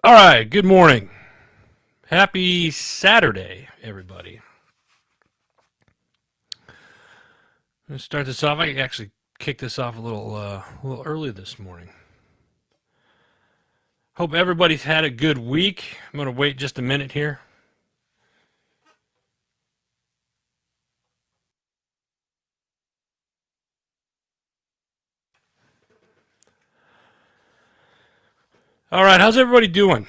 All right, good morning. Happy Saturday, everybody. Let's start this off. I actually kicked this off a little early this morning. Hope everybody's had a good week. I'm going to wait just a minute here. All right, how's everybody doing?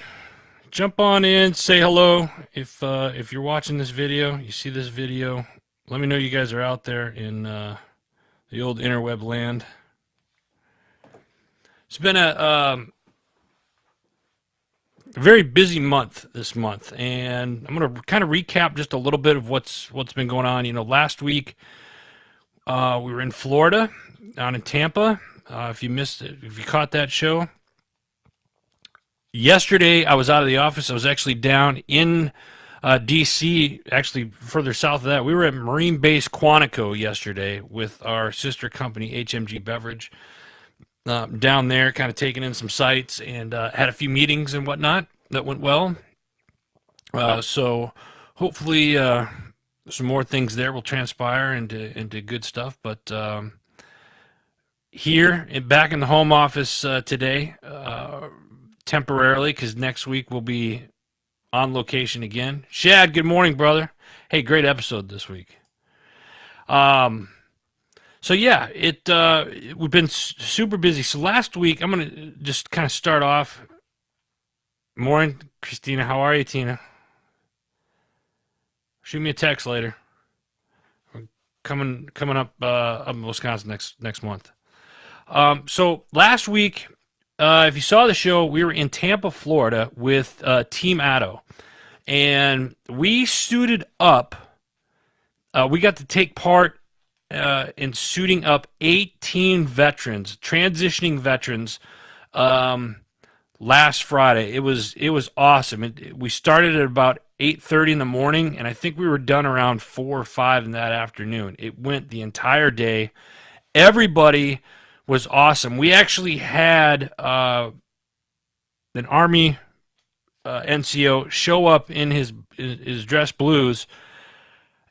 Jump on in, say hello. If you're watching this video, you see this video, let me know you guys are out there in the old interweb land. It's been a very busy month this month, and I'm going to kind of recap just a little bit of what's been going on. Last week we were in Florida, down in Tampa. If you missed it, if you caught that show, yesterday I was out of the office. I was actually down in D.C., actually further south of that. We were at Marine Base Quantico yesterday with our sister company HMG Beverage. Down there, kind of taking in some sights and had a few meetings and whatnot that went well. So hopefully some more things there will transpire into good stuff. But here, back in the home office today, temporarily, because next week we'll be on location again. Shad, good morning, brother. Hey, great episode this week. Um, So yeah, we've been super busy. So last week, I'm gonna just kind of start off. Morning, Christina. How are you, Tina? Shoot me a text later. We're coming up in Wisconsin next month. So last week, if you saw the show, we were in Tampa, Florida, with Team Atto, and we suited up. We got to take part in suiting up 18 veterans, transitioning veterans, last Friday. It was awesome. We started at about 8:30 in the morning, and I think we were done around 4 or 5 in that afternoon. It went the entire day. Everybody was awesome. We actually had an Army NCO show up in his dress blues,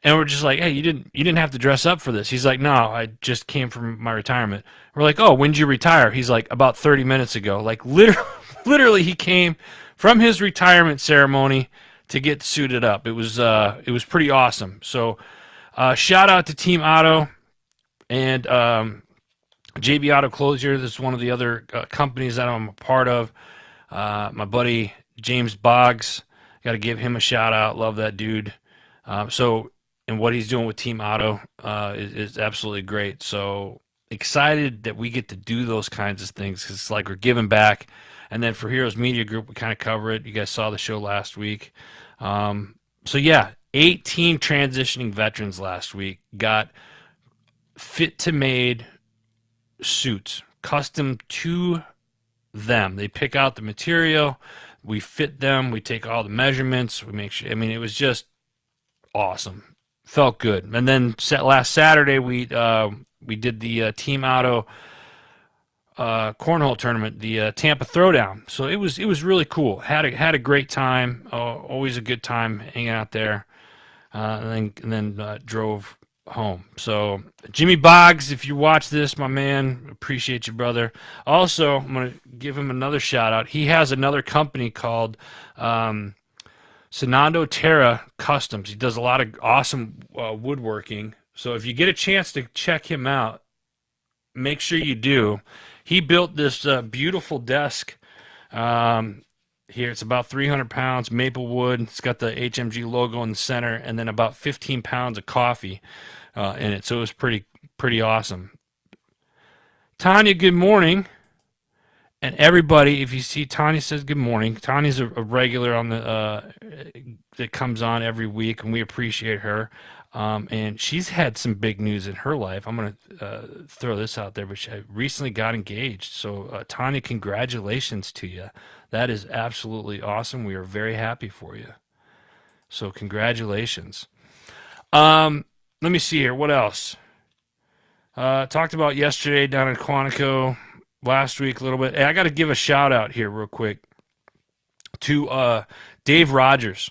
and we're just like, hey, you didn't have to dress up for this. He's like, no, I just came from my retirement. We're like, oh, when did you retire? He's like, about 30 minutes ago. Like literally, he came from his retirement ceremony to get suited up. It was pretty awesome. So shout out to Team Auto and JB Auto Closure. This is one of the other companies that I'm a part of. My buddy James Boggs, got to give him a shout out. Love that dude. And what he's doing with Team Auto is absolutely great. So excited that we get to do those kinds of things because it's like we're giving back. And then for Heroes Media Group, we kind of cover it. You guys saw the show last week. So yeah, 18 transitioning veterans last week got fit to made suits, custom to them. They pick out the material, we fit them, we take all the measurements, we make sure. I mean, it was just awesome. Felt good. And then last Saturday we did the Team Auto cornhole tournament, the Tampa Throwdown. So it was really cool. Had a great time. Always a good time hanging out there. And then drove home. So Jimmy Boggs, if you watch this, my man, appreciate you, brother. Also, I'm gonna give him another shout out. He has another company called Sonando Terra Customs. He does a lot of awesome woodworking. So if you get a chance to check him out, make sure you do. He built this beautiful desk here. It's about 300 pounds, maple wood. It's got the HMG logo in the center, and then about 15 pounds of coffee in it. So it was pretty awesome. Tanya, good morning. And everybody, if you see Tanya says good morning. Tanya's a regular on the that comes on every week, and we appreciate her. And she's had some big news in her life. I'm gonna throw this out there, but she recently got engaged. So Tanya, congratulations to you. That is absolutely awesome. We are very happy for you. So congratulations. Let me see here. What else? Talked about yesterday down in Quantico. Last week a little bit. Hey, I got to give a shout out here real quick to Dave Rogers.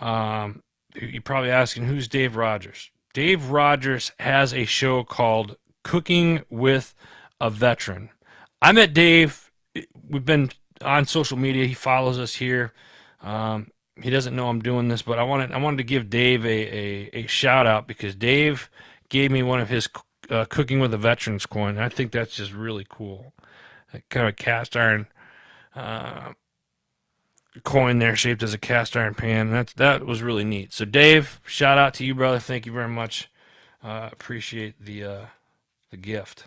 You're probably asking, who's Dave Rogers? Dave Rogers has a show called Cooking with a Veteran. I met Dave. We've been on social media. He follows us here. He doesn't know I'm doing this, but I wanted to give Dave a shout out because Dave gave me one of his Cooking with a Veterans coin. I think that's just really cool. Kind of a cast iron coin there, shaped as a cast iron pan. That was really neat. So Dave, shout out to you, brother. Thank you very much. Appreciate the gift.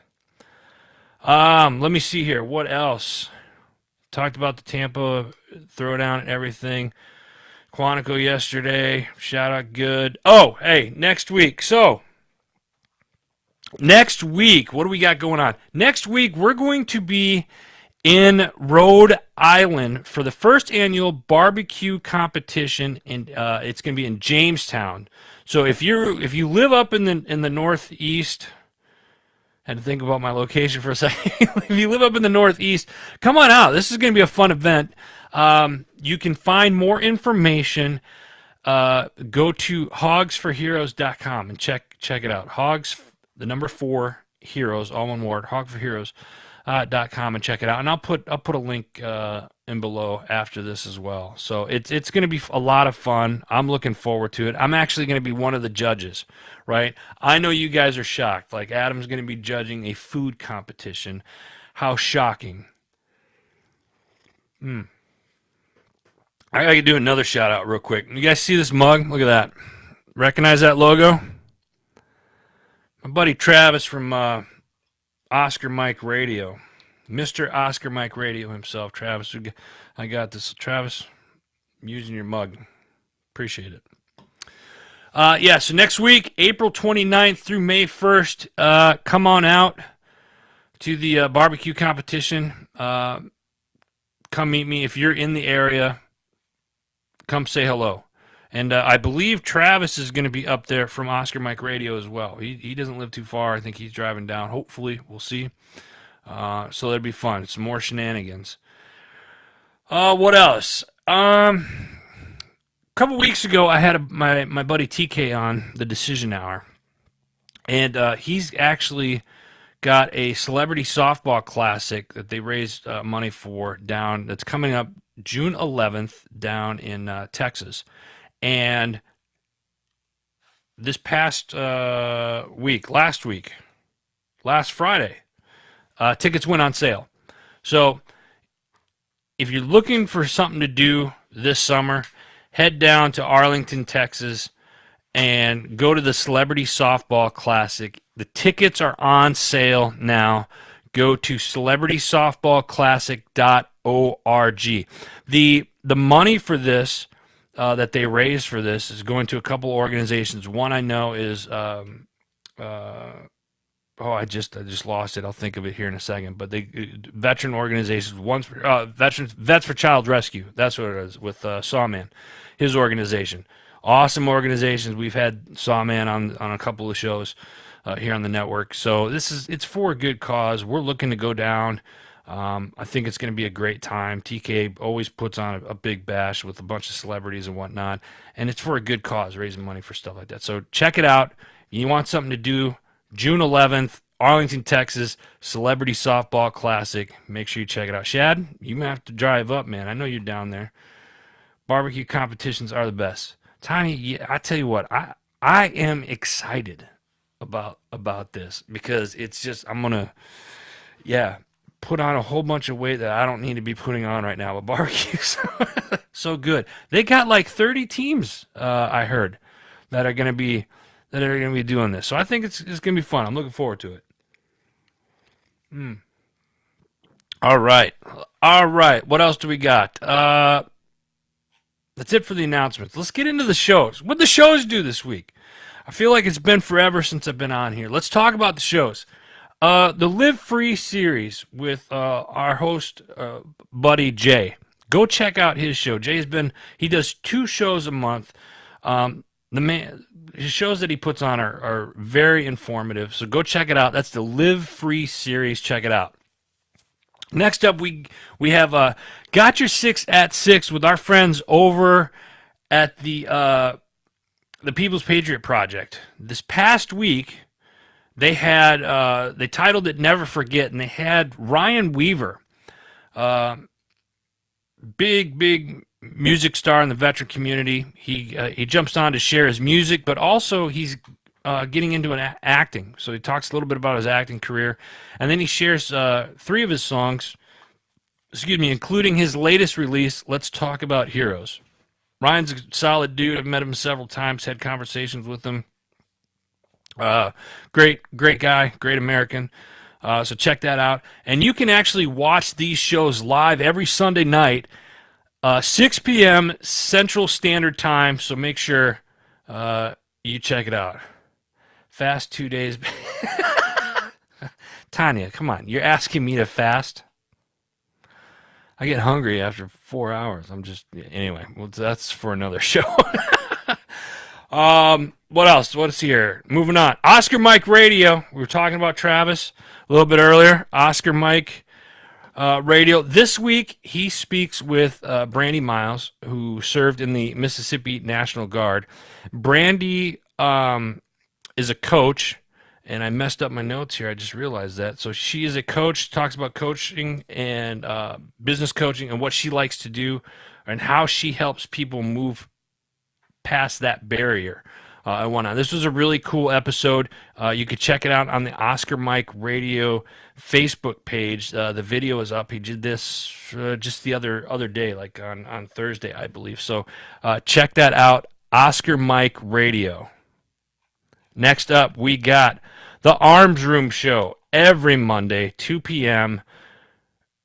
Let me see here. What else? Talked about the Tampa throwdown and everything. Quantico yesterday. Shout out good. Oh, hey, next week. So, next week, what do we got going on? Next week, we're going to be in Rhode Island for the first annual barbecue competition, and it's going to be in Jamestown. So if you live up in the Northeast, I had to think about my location for a second. If you live up in the Northeast, come on out. This is going to be a fun event. You can find more information. Go to hogsforheroes.com and check it out. Hogs, the number 4 heroes, all one word. Hogforheroes.com and check it out. And I'll put a link in below after this as well. So it's going to be a lot of fun. I'm looking forward to it. I'm actually going to be one of the judges, right? I know you guys are shocked. Like Adam's going to be judging a food competition. How shocking. I got to do another shout out real quick. You guys see this mug? Look at that. Recognize that logo? My buddy Travis from Oscar Mike Radio. Mr. Oscar Mike Radio himself. Travis, I got this. Travis, I'm using your mug. Appreciate it. Yeah, so next week, April 29th through May 1st, come on out to the barbecue competition. Come meet me. If you're in the area, come say hello. And I believe Travis is going to be up there from Oscar Mike Radio as well. He doesn't live too far. I think he's driving down. Hopefully, we'll see. So that'd be fun. Some more shenanigans. What else? A couple weeks ago, I had my buddy TK on the Decision Hour. And he's actually got a celebrity softball classic that they raised money for down. That's coming up June 11th down in Texas. And this past last Friday, tickets went on sale. So if you're looking for something to do this summer, head down to Arlington, Texas, and go to the Celebrity Softball Classic. The tickets are on sale now. Go to celebritysoftballclassic.org. The money for this that they raised for this is going to a couple organizations. One I know is I just lost it. I'll think of it here in a second. But they veteran organizations. One's Vets for Child Rescue. That's what it is with Sawman, his organization. Awesome organizations. We've had Sawman on a couple of shows here on the network. So it's for a good cause. We're looking to go down. I think it's going to be a great time. TK always puts on a big bash with a bunch of celebrities and whatnot, and it's for a good cause, raising money for stuff like that. So check it out. You want something to do? June 11th, Arlington, Texas, Celebrity Softball Classic. Make sure you check it out. Shad, you might have to drive up, man. I know you're down there. Barbecue competitions are the best. Tiny, I tell you what, I am excited about this because it's just I'm gonna put on a whole bunch of weight that I don't need to be putting on right now. But barbecue's so good. They got like 30 teams, I heard, that are gonna be doing this. So I think it's gonna be fun. I'm looking forward to it. All right. What else do we got? That's it for the announcements. Let's get into the shows. What the shows do this week? I feel like it's been forever since I've been on here. Let's talk about the shows. The Live Free series with our host, buddy Jay. Go check out his show. He does 2 shows a month. His shows that he puts on are very informative. So go check it out. That's the Live Free series. Check it out. Next up, we have Got Your Six at Six with our friends over at the People's Patriot Project. This past week, they titled it "Never Forget," and they had Ryan Weaver, uh, big music star in the veteran community. He jumps on to share his music, but also he's getting into acting. So he talks a little bit about his acting career, and then he shares three of his songs. Excuse me, including his latest release. Let's talk about Heroes. Ryan's a solid dude. I've met him several times, had conversations with him. Great guy, great American. So check that out. And you can actually watch these shows live every Sunday night, 6 p.m. Central Standard Time. So make sure you check it out. Fast 2 days. Tanya, come on. You're asking me to fast? I get hungry after 4 hours. Anyway, well, that's for another show. What else? What's here? Moving on. Oscar Mike Radio. We were talking about Travis a little bit earlier. Oscar Mike Radio. This week, he speaks with Brandy Miles, who served in the Mississippi National Guard. Brandy is a coach, and I messed up my notes here. I just realized that. So she is a coach, talks about coaching and business coaching and what she likes to do and how she helps people move past that barrier and whatnot. This was a really cool episode. You could check it out on the Oscar Mike Radio Facebook page. The video is up. He did this just the other day, like on Thursday, I believe. So check that out, Oscar Mike Radio. Next up, we got the Arms Room Show every Monday, 2 p.m.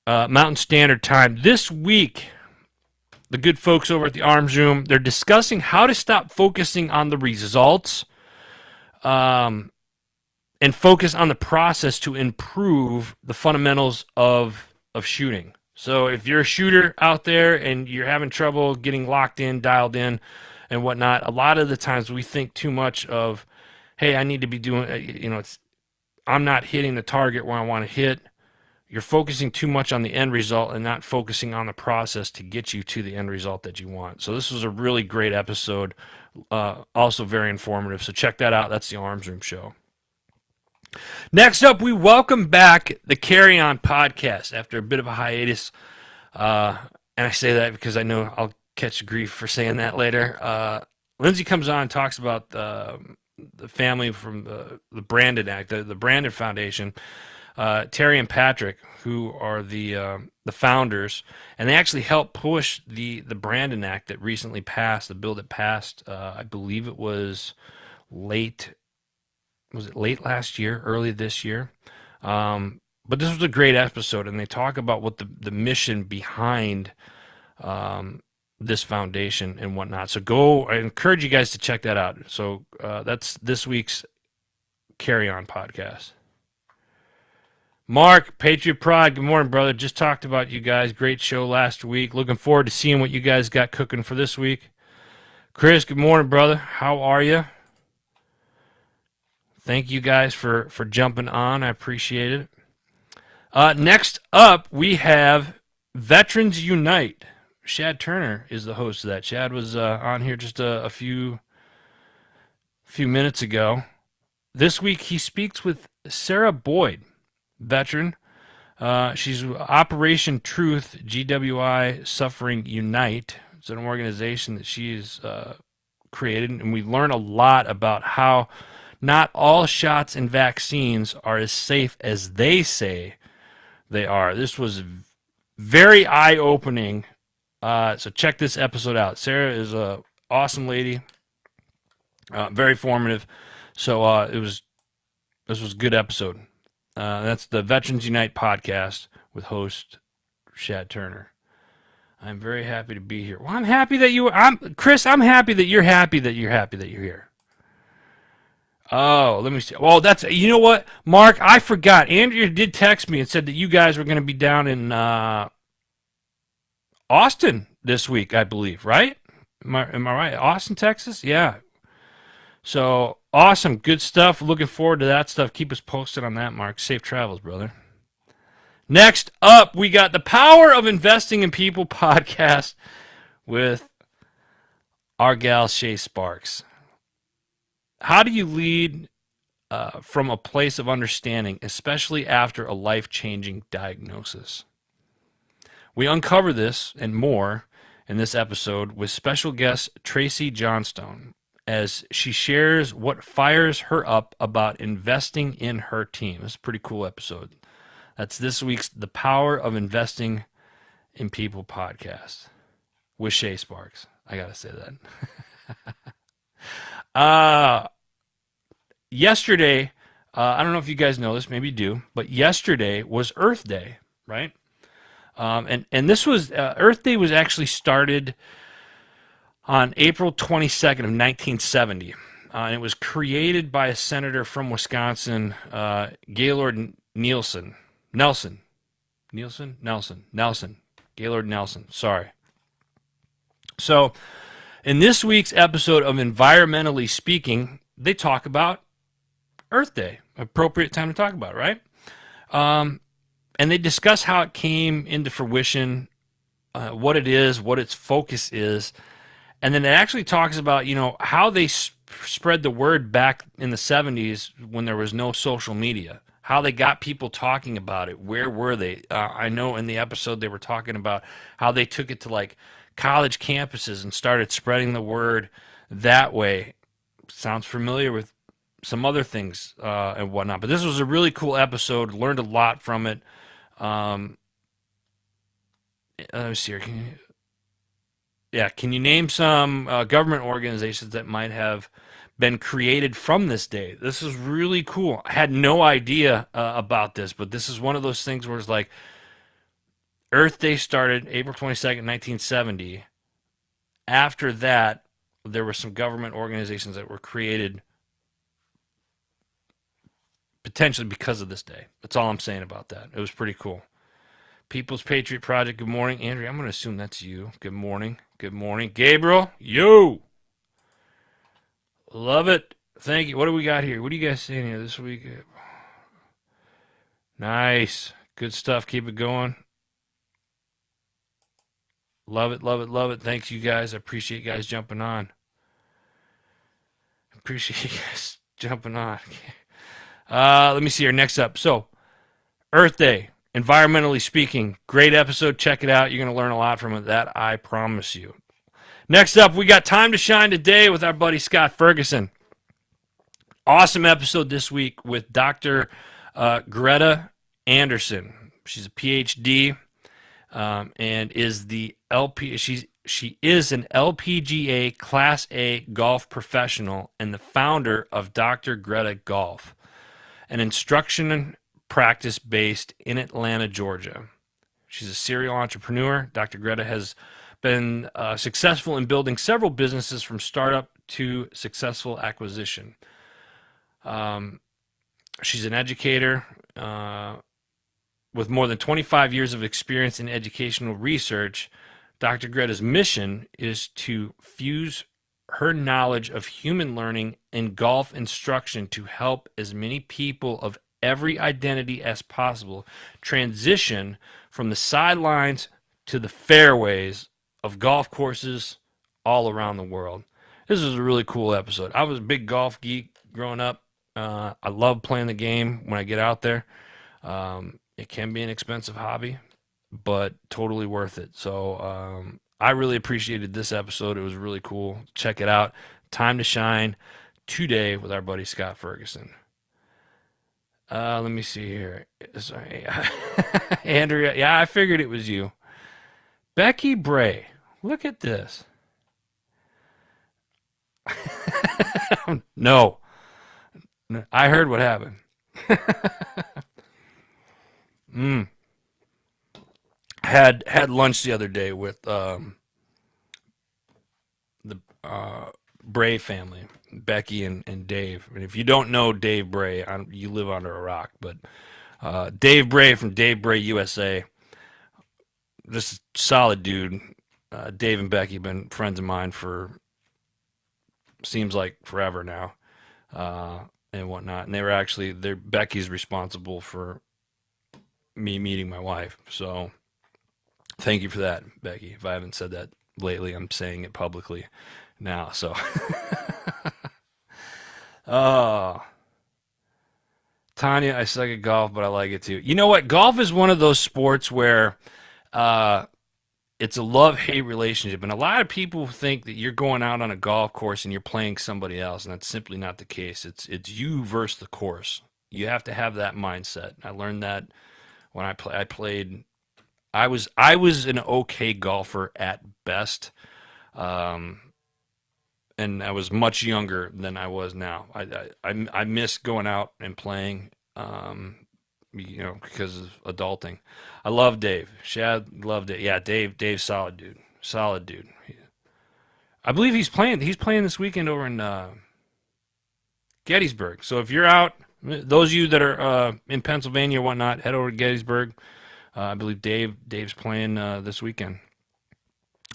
Mountain Standard Time. This week, the good folks over at the Arms Room, they're discussing how to stop focusing on the results and focus on the process to improve the fundamentals of shooting. So if you're a shooter out there and you're having trouble getting locked in, dialed in, and whatnot, a lot of the times we think too much of, hey, I need to be doing, I'm not hitting the target where I want to hit. You're focusing too much on the end result and not focusing on the process to get you to the end result that you want. So this was a really great episode, also very informative. So check that out. That's the Arms Room Show. Next up, we welcome back the Carry On podcast after a bit of a hiatus. And I say that because I know I'll catch grief for saying that later. Lindsay comes on and talks about the family from the Brandon Act, the Brandon Foundation, Terry and Patrick, who are the founders, and they actually helped push the Brandon Act that recently passed, the bill that passed, I believe it was late last year, early this year. But this was a great episode, and they talk about what the mission behind this foundation and whatnot. So I encourage you guys to check that out. So that's this week's Carry On podcast. Mark, Patriot Pride, good morning, brother. Just talked about you guys. Great show last week. Looking forward to seeing what you guys got cooking for this week. Chris, good morning, brother. How are you? Thank you guys for jumping on. I appreciate it. Next up, we have Veterans Unite. Shad Turner is the host of that. Shad was on here just a few minutes ago. This week he speaks with Sarah Boyd, veteran. She's Operation Truth GWI Suffering Unite. It's an organization that she's created, and we learn a lot about how not all shots and vaccines are as safe as they say they are. This was very eye-opening. So check this episode out. Sarah is a awesome lady, very formative. So this was a good episode. That's the Veterans Unite podcast with host Shad Turner. I'm very happy to be here. Well, I'm happy that Chris, I'm happy that you're happy that you're here. Oh, let me see. Well, you know what, Mark, I forgot. Andrea did text me and said that you guys were going to be down in Austin this week, I believe, right? Am I right? Austin, Texas? Yeah. So, awesome. Good stuff. Looking forward to that stuff. Keep us posted on that, Mark. Safe travels, brother. Next up, we got the Power of Investing in People podcast with our gal Shay Sparks. How do you lead from a place of understanding, especially after a life-changing diagnosis? We uncover this and more in this episode with special guest Tracy Johnstone as she shares what fires her up about investing in her team. It's a pretty cool episode. That's this week's The Power of Investing in People podcast with Shay Sparks. I got to say that. Yesterday, I don't know if you guys know this, maybe you do, but yesterday was Earth Day, right? And this was Earth Day was actually started on April 22nd of 1970. And it was created by a senator from Wisconsin, Gaylord Nelson. Gaylord Nelson. Sorry. So, in this week's episode of Environmentally Speaking, they talk about Earth Day. Appropriate time to talk about it, right? And they discuss how it came into fruition, what it is, what its focus is. And then it actually talks about, how they spread the word back in the 70s when there was no social media, how they got people talking about it. Where were they? I know in the episode they were talking about how they took it to like college campuses and started spreading the word that way. Sounds familiar with some other things and whatnot. But this was a really cool episode. Learned a lot from it. Let me see here. Can you name some government organizations that might have been created from this day? This is really cool. I had no idea about this, but this is one of those things where it's like Earth Day started April 22nd, 1970. After that, there were some government organizations that were created potentially because of this day. That's all I'm saying about that. It was pretty cool. People's Patriot Project, good morning. Andrea, I'm going to assume that's you. Good morning. Good morning. Gabriel, yo! Love it. Thank you. What do we got here? What are you guys saying here this week? Nice. Good stuff. Keep it going. Love it, love it, love it. Thanks, you guys. I appreciate you guys jumping on. Appreciate you guys jumping on. Let me see here. Next up. So, Earth Day. Environmentally Speaking, great episode. Check it out. You're going to learn a lot from it. That I promise you. Next up, we got Time to Shine today with our buddy Scott Ferguson. Awesome episode this week with Dr. Greta Anderson. She's a PhD and is the LP. She is an LPGA Class A golf professional and the founder of Dr. Greta Golf, an instruction practice based in Atlanta, Georgia. She's a serial entrepreneur. Dr. Greta has been successful in building several businesses from startup to successful acquisition. She's an educator with more than 25 years of experience in educational research. Dr. Greta's mission is to fuse her knowledge of human learning and golf instruction to help as many people of every identity as possible transition from the sidelines to the fairways of golf courses all around the world. This is a really cool episode. I was a big golf geek growing up. I love playing the game when I get out there. It can be an expensive hobby, but totally worth it. So I really appreciated this episode. It was really cool. Check it out. Time to Shine today with our buddy Scott Ferguson. Let me see here. Sorry. Andrea. Yeah, I figured it was you. Becky Bray. Look at this. No. I heard what happened. Had lunch the other day with the Bray family, Becky and Dave. And if you don't know Dave Bray, you live under a rock. But Dave Bray from Dave Bray USA, just solid dude. Dave and Becky have been friends of mine for seems like forever now, and whatnot. And they're Becky's responsible for me meeting my wife. So thank you for that, Becky. If I haven't said that lately, I'm saying it publicly now. So, oh, Tanya, I suck at golf, but I like it too. You know what? Golf is one of those sports where uh, it's a love-hate relationship, and a lot of people think that you're going out on a golf course and you're playing somebody else, and that's simply not the case. It's you versus the course. You have to have that mindset. I learned that when I played. I was an okay golfer at best, um, and I was much younger than I was now. I miss going out and playing, because of adulting. I love Dave. Shad loved it. Yeah, Dave's solid dude. Solid dude. I believe he's playing. He's playing this weekend over in Gettysburg. So if you're out, those of you that are in Pennsylvania or whatnot, head over to Gettysburg. I believe Dave's playing this weekend.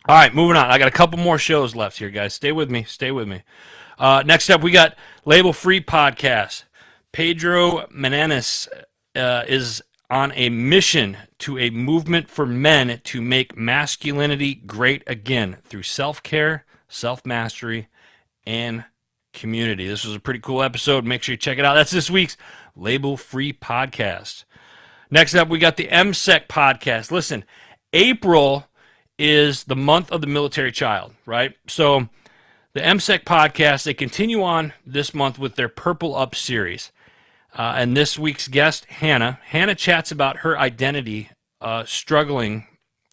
All right, moving on. I got a couple more shows left here, guys. Stay with me. Stay with me. Next up, we got Label Free Podcast. Pedro Menanes is on a mission to a movement for men to make masculinity great again through self-care, self-mastery, and community. This was a pretty cool episode. Make sure you check it out. That's this week's Label Free Podcast. Next up, we got the MSEC Podcast. Listen, April is the month of the military child, right? So the MSEC Podcast, they continue on this month with their Purple Up series. And this week's guest, Hannah. Hannah chats about her identity struggling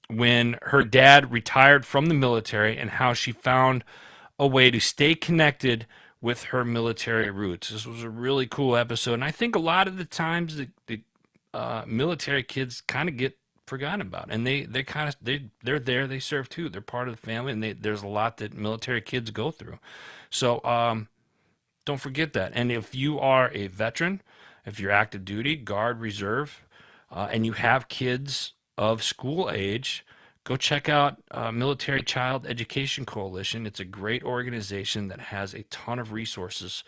when her dad retired from the military and how she found a way to stay connected with her military roots. This was a really cool episode. And I think a lot of the times the military kids kind of get forgotten about, and they're there, they serve too, they're part of the family, and there's a lot that military kids go through. So don't forget that. And if you are a veteran, if you're active duty, guard, reserve, and you have kids of school age, go check out Military Child Education Coalition. It's a great organization that has a ton of resources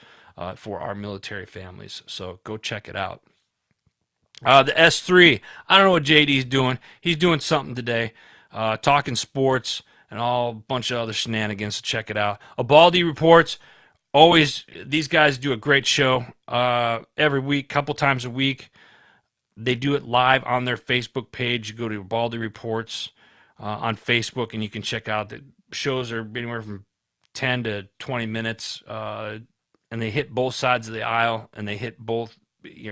for our military families, so go check it out. The S3, I don't know what JD's doing. He's doing something today, talking sports and all a bunch of other shenanigans. So check it out. Abaldi Reports, always, these guys do a great show every week, couple times a week. They do it live on their Facebook page. You go to Abaldi Reports on Facebook, and you can check out the shows are anywhere from 10 to 20 minutes, and they hit both sides of the aisle, and they hit both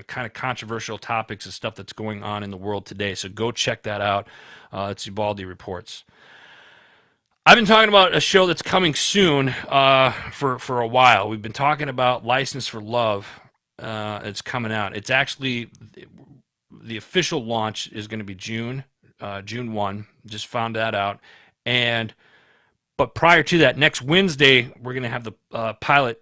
kind of controversial topics and stuff that's going on in the world today. So go check that out. It's Ubaldi Reports. I've been talking about a show that's coming soon for a while. We've been talking about License for Love. It's coming out. It's actually the official launch is going to be June 1. Just found that out. But prior to that, next Wednesday we're going to have the pilot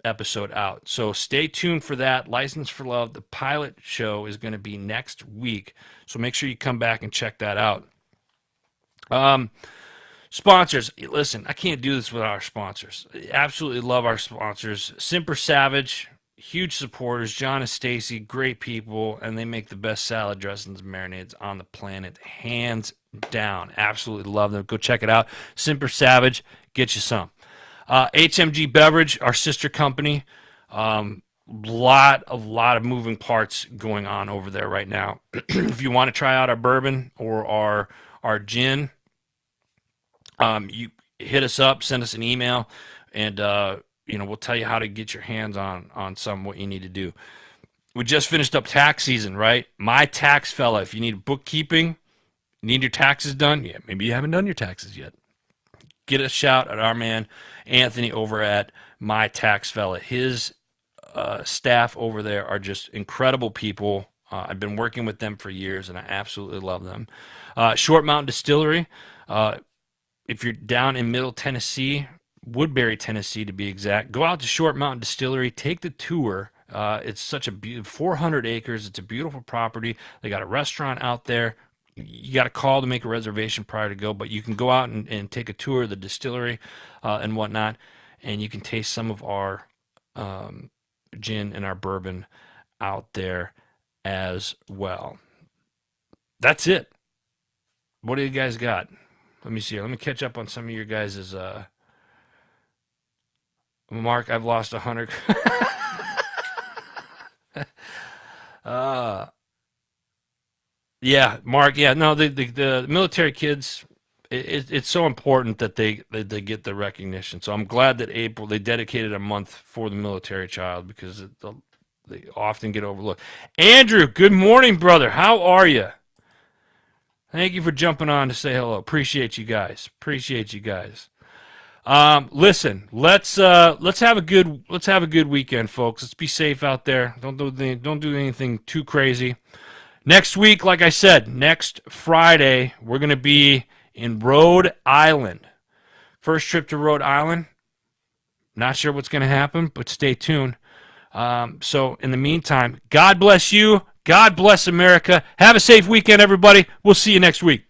episode out. So stay tuned for that. License for Love, the pilot show, is going to be next week. So make sure you come back and check that out. Sponsors. Listen, I can't do this without our sponsors. Absolutely love our sponsors. Simper Savage, huge supporters. John and Stacy, great people, and they make the best salad dressings and marinades on the planet, hands down. Absolutely love them. Go check it out. Simper Savage, get you some. HMG Beverage, our sister company. Lot of moving parts going on over there right now. If you want to try out our bourbon or our gin, you hit us up, send us an email, and we'll tell you how to get your hands on what you need to do. We just finished up tax season, right? My Tax Fella. If you need bookkeeping, need your taxes done, yeah, maybe you haven't done your taxes yet. Get a shout at our man Anthony over at My Tax Fella. His staff over there are just incredible people. I've been working with them for years, and I absolutely love them. Short Mountain Distillery. If you're down in Middle Tennessee, Woodbury, Tennessee to be exact, go out to Short Mountain Distillery. Take the tour. It's such a beautiful 400 acres. It's a beautiful property. They got a restaurant out there. You got to call to make a reservation prior to go, but you can go out and take a tour of the distillery and whatnot, and you can taste some of our gin and our bourbon out there as well. That's it. What do you guys got? Let me see. Let me catch up on some of your guys' Mark, I've lost 100. uh yeah, Mark, yeah, no, the military kids, it's so important that they get the recognition. So I'm glad that April they dedicated a month for the military child because they often get overlooked. Andrew, good morning, brother. How are you? Thank you for jumping on to say hello. Appreciate you guys. Appreciate you guys. Listen, let's have a good weekend, folks. Let's be safe out there. Don't do anything too crazy. Next week, like I said, next Friday, we're gonna be in Rhode Island. First trip to Rhode Island. Not sure what's gonna happen, but stay tuned. So in the meantime, God bless you. God bless America. Have a safe weekend, everybody. We'll see you next week.